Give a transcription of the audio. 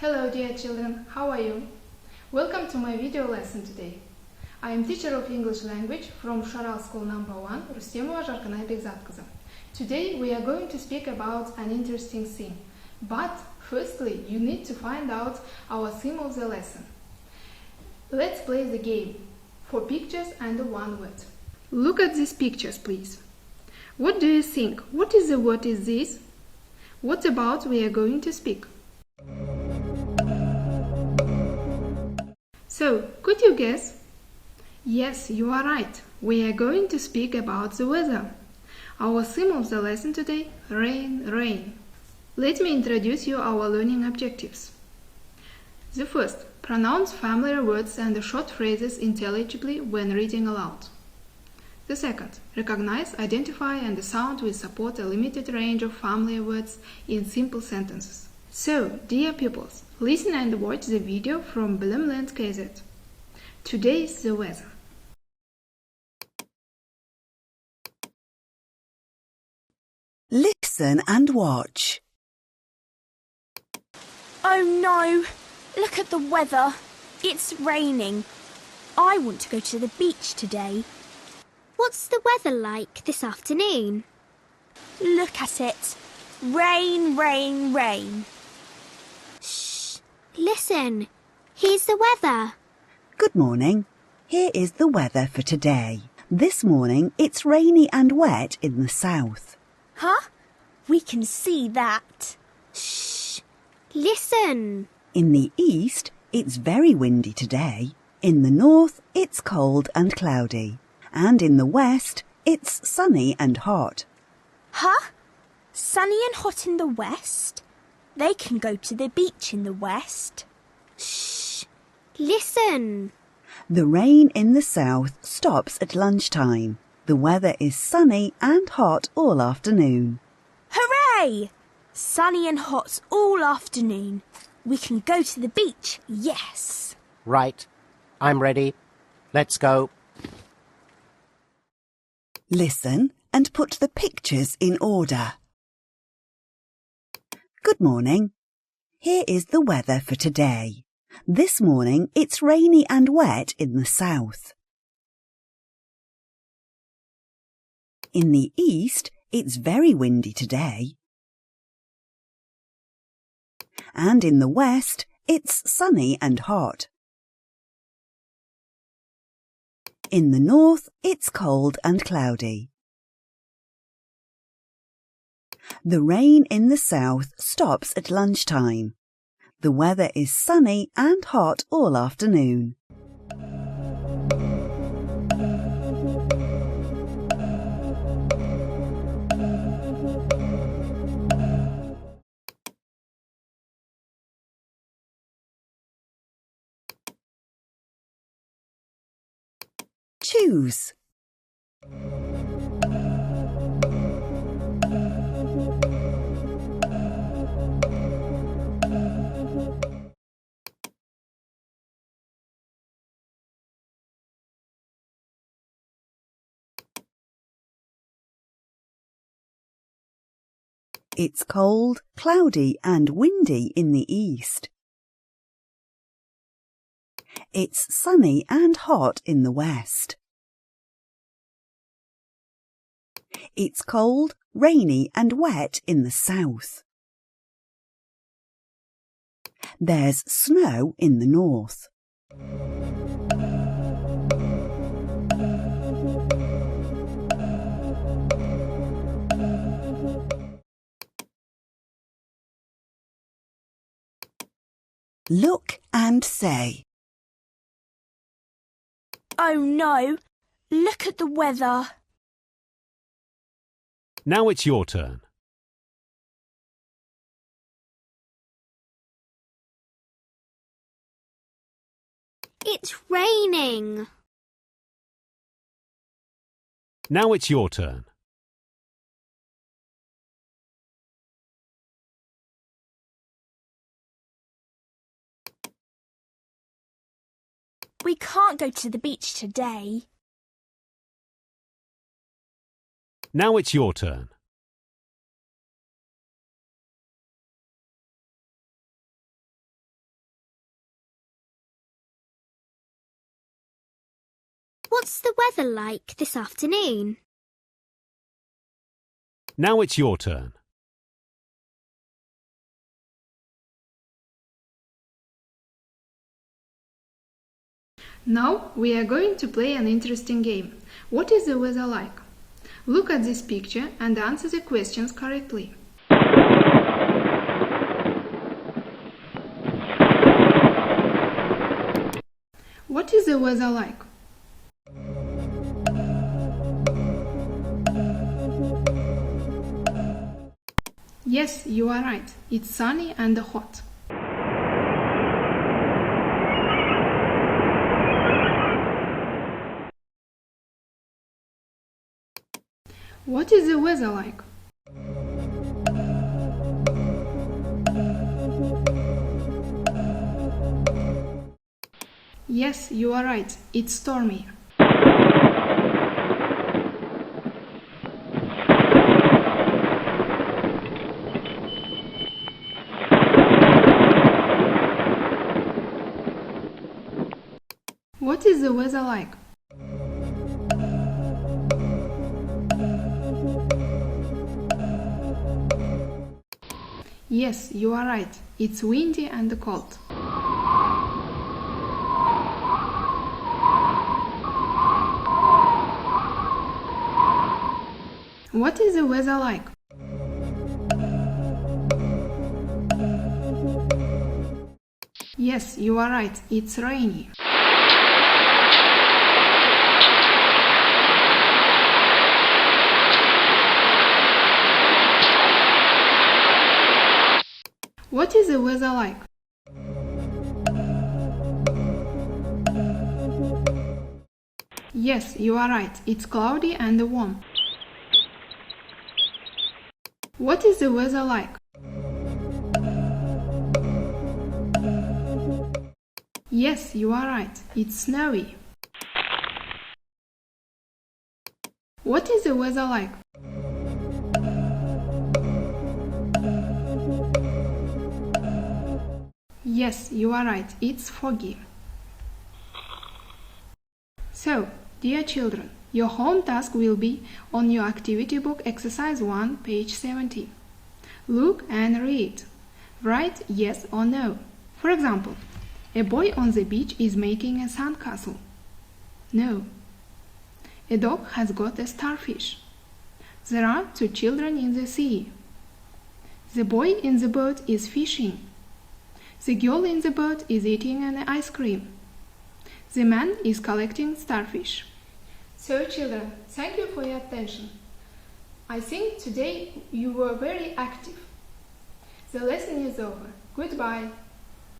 Hello dear children, how are you? Welcome to my video lesson today. I am teacher of English language from Sharal School number 1, Жаркынай Бекзатовна. Today we are going to speak about an interesting theme. But firstly, you need to find out our theme of the lesson. Let's play the game for pictures and one word. Look at these pictures, please. What do you think? What is the word is this? What about we are going to speak? So, could you guess? Yes, you are right. We are going to speak about the weather. Our theme of the lesson today, rain, rain. Let me introduce you our learning objectives. The first, pronounce familiar words and short phrases intelligibly when reading aloud. The second, recognize, identify and sound will support a limited range of familiar words in simple sentences. So, dear pupils, listen and watch the video from Bilimland KZ. Today is the weather. Listen and watch. Oh no! Look at the weather. It's raining. I want to go to the beach today. What's the weather like this afternoon? Look at it. Rain, rain, rain. Shh! Listen. Here's the weather. Good morning. Here is the weather for today. This morning it's rainy and wet in the south. Huh? We can see that. Shh! Listen. In the east it's very windy today. In the north it's cold and cloudy. And in the west it's sunny and hot. Huh? Sunny and hot in the west? They can go to the beach in the west. Shh! Listen. The rain in the south stops at lunchtime. The weather is sunny and hot all afternoon. Hooray! Sunny and hot all afternoon. We can go to the beach, yes. Right. I'm ready. Let's go. Listen and put the pictures in order. Good morning. Here is the weather for today. This morning it's rainy and wet in the south. In the east it's very windy today. And in the west it's sunny and hot. In the north it's cold and cloudy. The rain in the south stops at lunchtime. The weather is sunny and hot all afternoon. Choose. It's cold, cloudy and windy in the east. It's sunny and hot in the west. It's cold, rainy and wet in the south. There's snow in the north. Look and say. Oh no! Look at the weather. Now it's your turn. It's raining. Now it's your turn. We can't go to the beach today. Now it's your turn. What's the weather like this afternoon? Now it's your turn. Now we are going to play an interesting game. What is the weather like? Look at this picture and answer the questions correctly. What is the weather like? Yes, you are right. It's sunny and hot. What is the weather like? Yes, you are right. It's stormy. What is the weather like? Yes, you are right. It's windy and cold. What is the weather like? Yes, you are right. It's rainy. What is the weather like? Yes, you are right. It's cloudy and warm. What is the weather like? Yes, you are right. It's snowy. What is the weather like? Yes, you are right. It's foggy. So, dear children, your home task will be on your activity book exercise 1, page 70. Look and read. Write yes or no. For example, a boy on the beach is making a sandcastle. No. A dog has got a starfish. There are 2 children in the sea. The boy in the boat is fishing. The girl in the boat is eating an ice cream. The man is collecting starfish. So, children, thank you for your attention. I think today you were very active. The lesson is over. Goodbye.